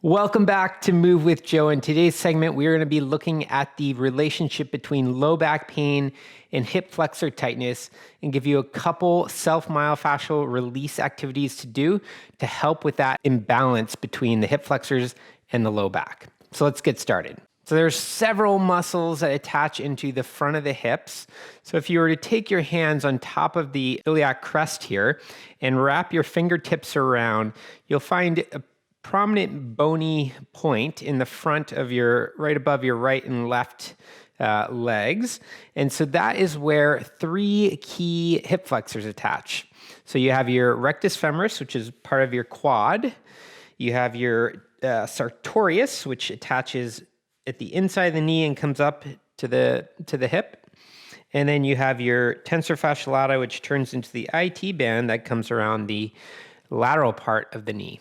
Welcome back to Move with Joe. In today's segment, we are going to be looking at the relationship between low back pain and hip flexor tightness and give you a couple self-myofascial release activities to do to help with that imbalance between the hip flexors and the low back. So let's get started. So there's several muscles that attach into the front of the hips. So if you were to take your hands on top of the iliac crest here and wrap your fingertips around, you'll find a prominent bony point in the front of right above your right and left legs. And so that is where three key hip flexors attach. So you have your rectus femoris, which is part of your quad. You have your sartorius, which attaches at the inside of the knee and comes up to the hip. And then you have your tensor fascia lata, which turns into the IT band that comes around the lateral part of the knee.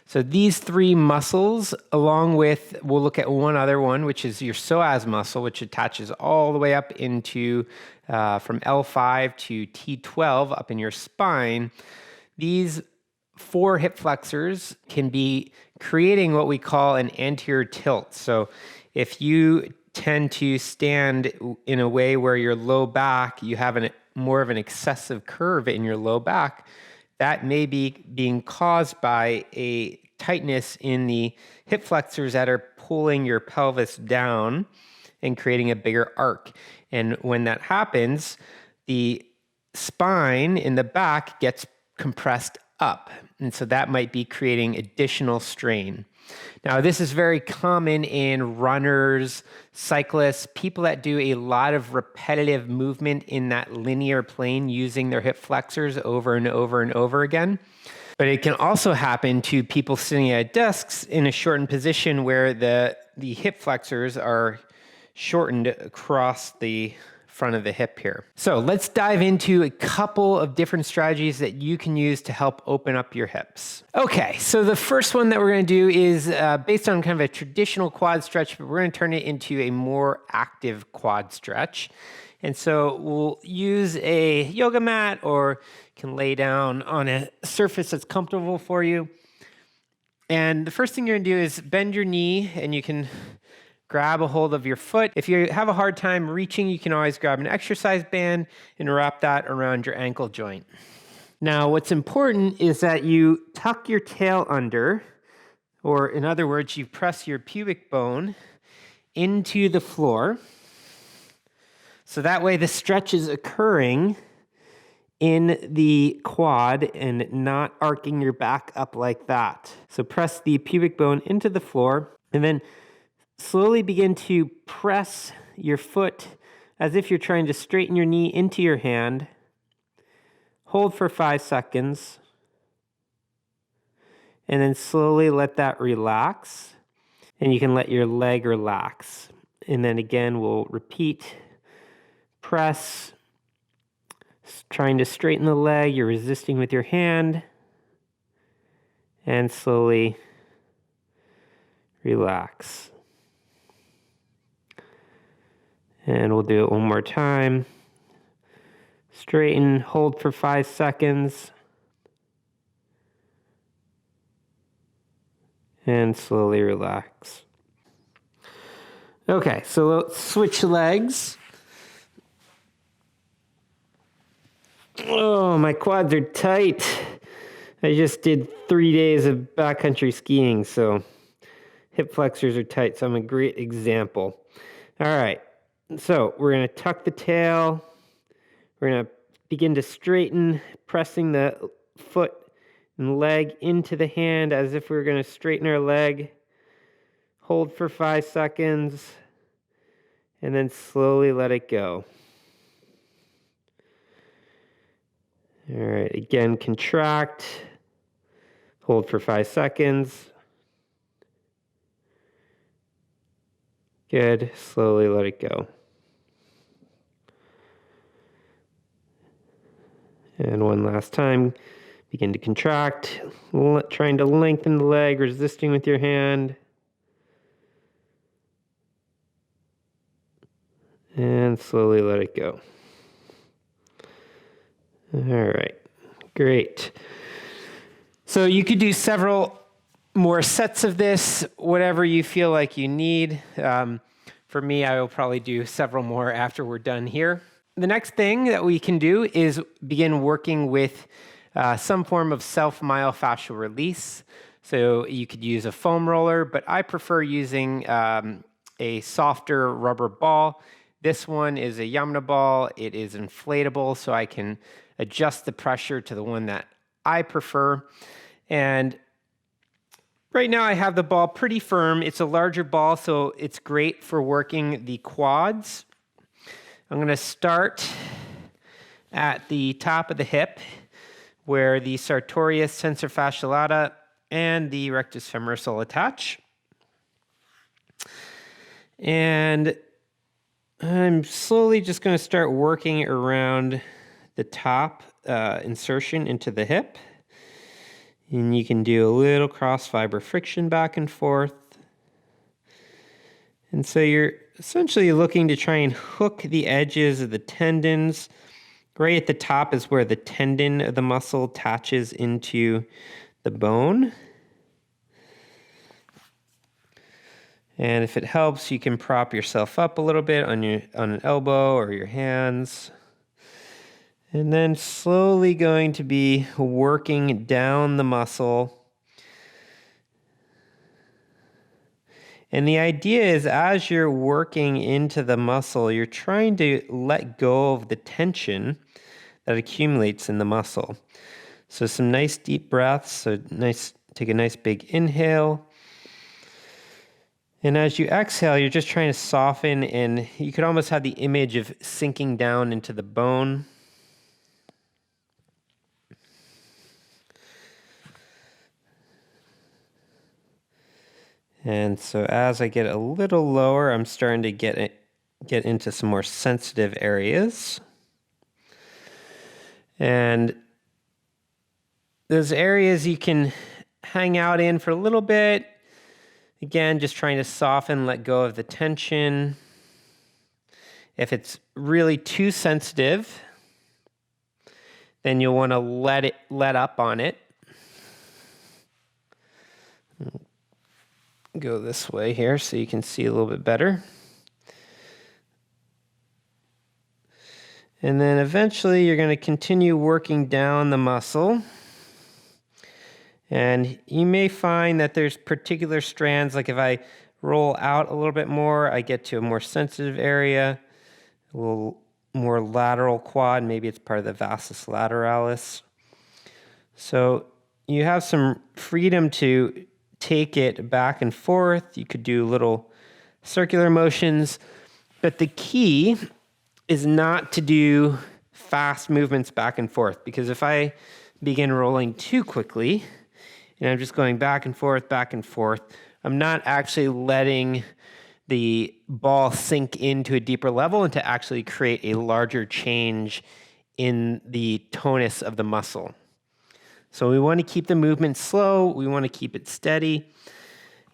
So these three muscles, along with, we'll look at one other one, which is your psoas muscle, which attaches all the way up into, from L5 to T12 up in your spine. These four hip flexors can be creating what we call an anterior tilt. So if you tend to stand in a way where your low back, you have more of an excessive curve in your low back, that may be being caused by a tightness in the hip flexors that are pulling your pelvis down and creating a bigger arc. And when that happens, the spine in the back gets compressed up. And so that might be creating additional strain. Now, this is very common in runners, cyclists, people that do a lot of repetitive movement in that linear plane using their hip flexors over and over and over again. But it can also happen to people sitting at desks in a shortened position where the hip flexors are shortened across the front of the hip here. So let's dive into a couple of different strategies that you can use to help open up your hips. Okay, so the first one that we're going to do is based on kind of a traditional quad stretch, but we're going to turn it into a more active quad stretch. And so we'll use a yoga mat or can lay down on a surface that's comfortable for you. And the first thing you're going to do is bend your knee, and you can grab a hold of your foot. If you have a hard time reaching, you can always grab an exercise band and wrap that around your ankle joint. Now, what's important is that you tuck your tail under, or in other words, you press your pubic bone into the floor. So that way the stretch is occurring in the quad and not arcing your back up like that. So press the pubic bone into the floor and then slowly begin to press your foot as if you're trying to straighten your knee into your hand. Hold for 5 seconds. And then slowly let that relax. And you can let your leg relax. And then again, we'll repeat. Press. Trying to straighten the leg. You're resisting with your hand. And slowly relax. And we'll do it one more time. Straighten, hold for 5 seconds. And slowly relax. Okay, so let's switch legs. Oh, my quads are tight. I just did 3 days of backcountry skiing, so hip flexors are tight, so I'm a great example. All right. So we're going to tuck the tail. We're going to begin to straighten, pressing the foot and leg into the hand as if we were going to straighten our leg. Hold for 5 seconds, and then slowly let it go. All right, again, contract. Hold for 5 seconds. Good. Slowly let it go. And one last time, begin to contract, trying to lengthen the leg, resisting with your hand. And slowly let it go. All right, great. So you could do several more sets of this, whatever you feel like you need. For me, I will probably do several more after we're done here. The next thing that we can do is begin working with some form of self-myofascial release. So you could use a foam roller, but I prefer using a softer rubber ball. This one is a Yamna ball. It is inflatable, so I can adjust the pressure to the one that I prefer. And right now I have the ball pretty firm. It's a larger ball, so it's great for working the quads. I'm going to start at the top of the hip where the sartorius, tensor fascia lata, and the rectus femoris attach. And I'm slowly just going to start working around the top insertion into the hip. And you can do a little cross fiber friction back and forth. And so you're essentially looking to try and hook the edges of the tendons. Right at the top is where the tendon of the muscle attaches into the bone. And if it helps, you can prop yourself up a little bit on an elbow or your hands. And then slowly going to be working down the muscle. And the idea is as you're working into the muscle, you're trying to let go of the tension that accumulates in the muscle. So some nice deep breaths. So take a nice big inhale. And as you exhale, you're just trying to soften, and you could almost have the image of sinking down into the bone. And so as I get a little lower, I'm starting to get into some more sensitive areas. And those areas you can hang out in for a little bit. Again, just trying to soften, let go of the tension. If it's really too sensitive, then you'll want to let up on it. Go this way here so you can see a little bit better. And then eventually you're going to continue working down the muscle. And you may find that there's particular strands, like if I roll out a little bit more, I get to a more sensitive area, a little more lateral quad, maybe it's part of the vastus lateralis. So you have some freedom to take it back and forth. You could do little circular motions, but the key is not to do fast movements back and forth, because if I begin rolling too quickly, and I'm just going back and forth, I'm not actually letting the ball sink into a deeper level and to actually create a larger change in the tonus of the muscle. So we want to keep the movement slow, we want to keep it steady,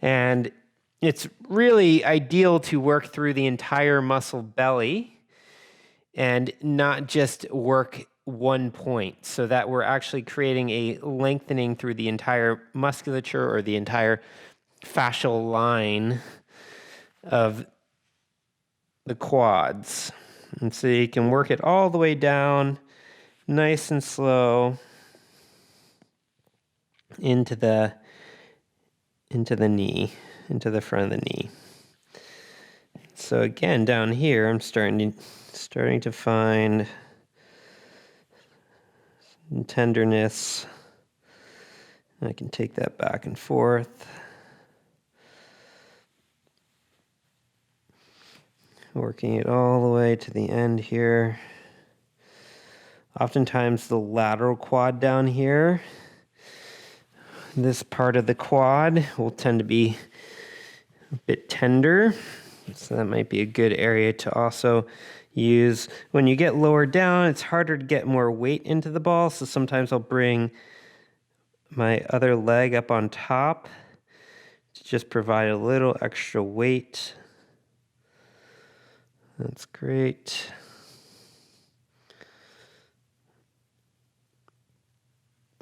and it's really ideal to work through the entire muscle belly and not just work one point, so that we're actually creating a lengthening through the entire musculature or the entire fascial line of the quads. And so you can work it all the way down, nice and slow, into the knee, into the front of the knee. So again, down here, I'm starting to find tenderness. I can take that back and forth. Working it all the way to the end here. Oftentimes the lateral quad down here, this part of the quad will tend to be a bit tender. So that might be a good area to also use. When you get lower down, it's harder to get more weight into the ball. So sometimes I'll bring my other leg up on top to just provide a little extra weight. That's great.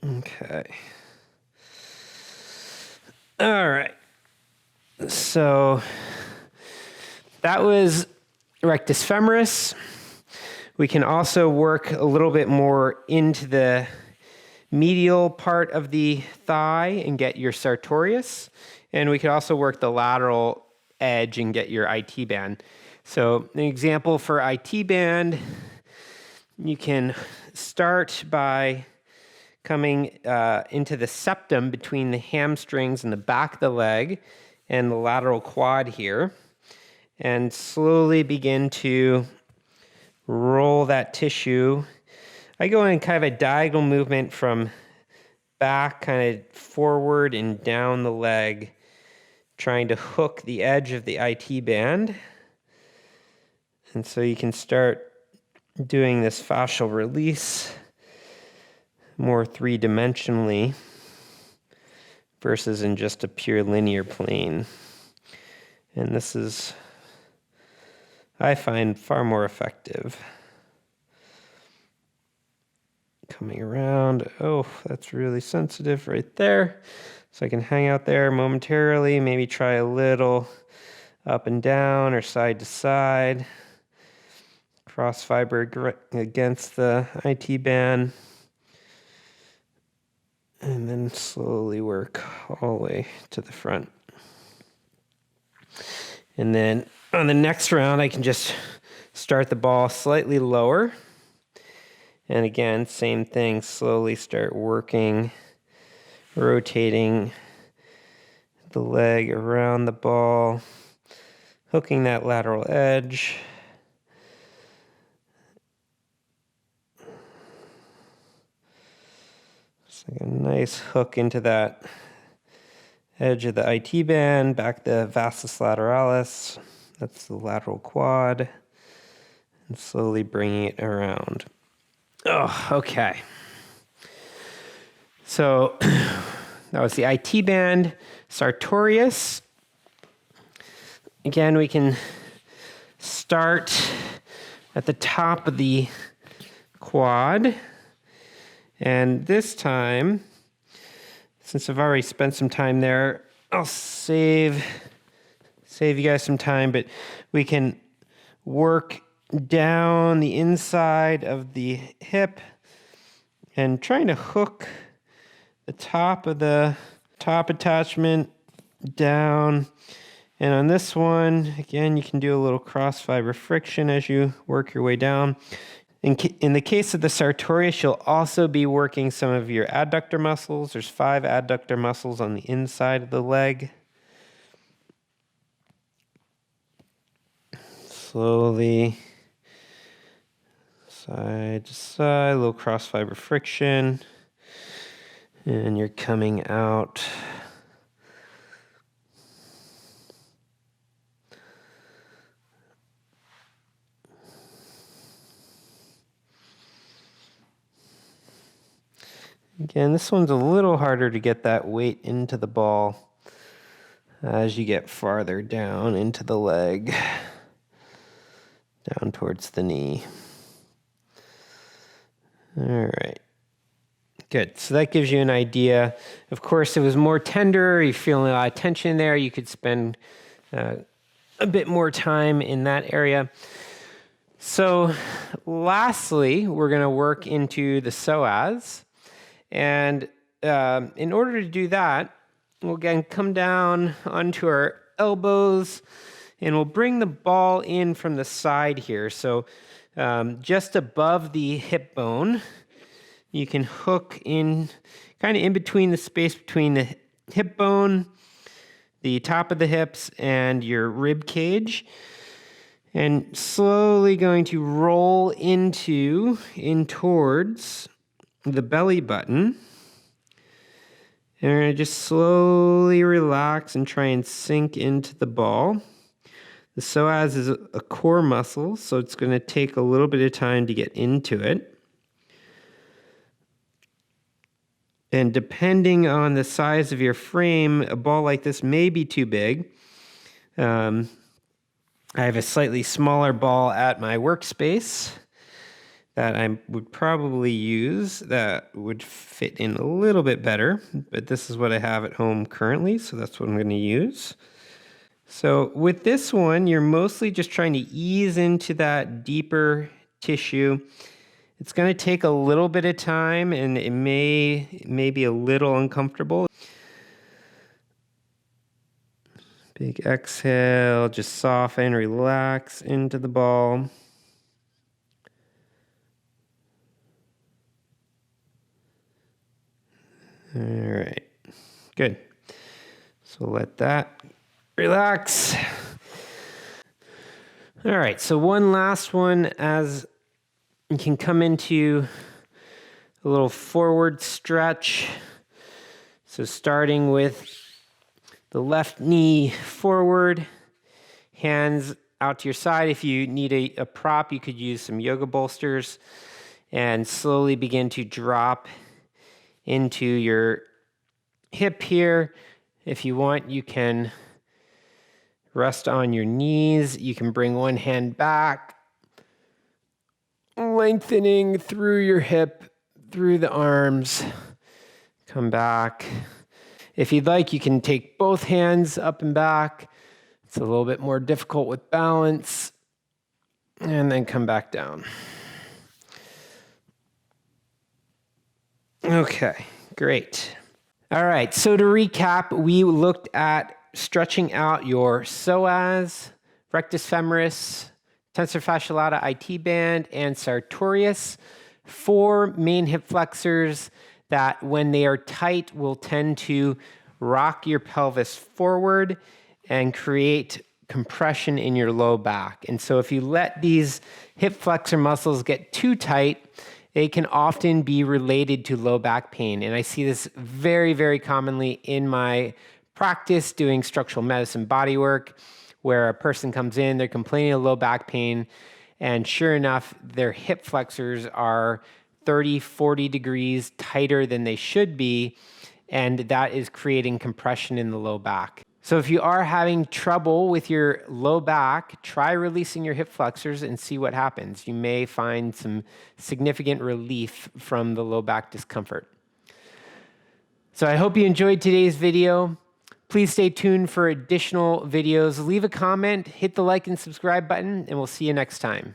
Okay. All right. So that was rectus femoris. We can also work a little bit more into the medial part of the thigh and get your sartorius. And we could also work the lateral edge and get your IT band. So an example for IT band, you can start by coming into the septum between the hamstrings and the back of the leg and the lateral quad here, and slowly begin to roll that tissue. I go in kind of a diagonal movement from back kind of forward and down the leg, trying to hook the edge of the IT band. And so you can start doing this fascial release more three-dimensionally versus in just a pure linear plane. And this is, I find, far more effective. Coming around. Oh, that's really sensitive right there. So I can hang out there momentarily, maybe try a little up and down or side to side. Cross fiber against the IT band. And then slowly work all the way to the front. And then on the next round, I can just start the ball slightly lower. And again, same thing, slowly start working, rotating the leg around the ball, hooking that lateral edge. It's like a nice hook into that edge of the IT band, back the vastus lateralis. That's the lateral quad. And slowly bringing it around. Oh, okay. So that was the IT band, sartorius. Again, we can start at the top of the quad. And this time, since I've already spent some time there, I'll save you guys some time, but we can work down the inside of the hip and trying to hook the top of the top attachment down. And on this one, again, you can do a little cross fiber friction as you work your way down. In the case of the sartorius, you'll also be working some of your adductor muscles. There's 5 adductor muscles on the inside of the leg. Slowly, side to side, a little cross fiber friction. And you're coming out. Again, this one's a little harder to get that weight into the ball as you get farther down into the leg, down towards the knee. All right. Good. So that gives you an idea. Of course, if it was more tender, you're feeling a lot of tension there, you could spend a bit more time in that area. So lastly, we're going to work into the psoas. And in order to do that, we'll again come down onto our elbows and we'll bring the ball in from the side here. So just above the hip bone, you can hook in kind of in between the space between the hip bone, the top of the hips, and your rib cage. And slowly going to roll in towards the belly button. And we're going to just slowly relax and try and sink into the ball. The psoas is a core muscle, so it's going to take a little bit of time to get into it. And depending on the size of your frame, a ball like this may be too big. I have a slightly smaller ball at my workspace. that I would probably use that would fit in a little bit better, but this is what I have at home currently, so that's what I'm going to use. So with this one, you're mostly just trying to ease into that deeper tissue. It's going to take a little bit of time, and it may be a little uncomfortable. Big exhale, just soften, relax into the ball. All right, good. So let that relax. All right, so one last one as you can come into a little forward stretch. So starting with the left knee forward, hands out to your side. If you need a prop, you could use some yoga bolsters, and slowly begin to drop into your hip here. If you want, you can rest on your knees. You can bring one hand back, lengthening through your hip, through the arms. Come back. If you'd like, you can take both hands up and back. It's a little bit more difficult with balance. And then come back down. Okay, great. All right, so to recap, we looked at stretching out your psoas, rectus femoris, tensor fascia lata IT band, and sartorius. 4 main hip flexors that when they are tight will tend to rock your pelvis forward and create compression in your low back. And so if you let these hip flexor muscles get too tight, they can often be related to low back pain. And I see this very, very commonly in my practice doing structural medicine body work, where a person comes in, they're complaining of low back pain, and sure enough, their hip flexors are 30, 40 degrees tighter than they should be, and that is creating compression in the low back. So if you are having trouble with your low back, try releasing your hip flexors and see what happens. You may find some significant relief from the low back discomfort. So I hope you enjoyed today's video. Please stay tuned for additional videos. Leave a comment, hit the like and subscribe button, and we'll see you next time.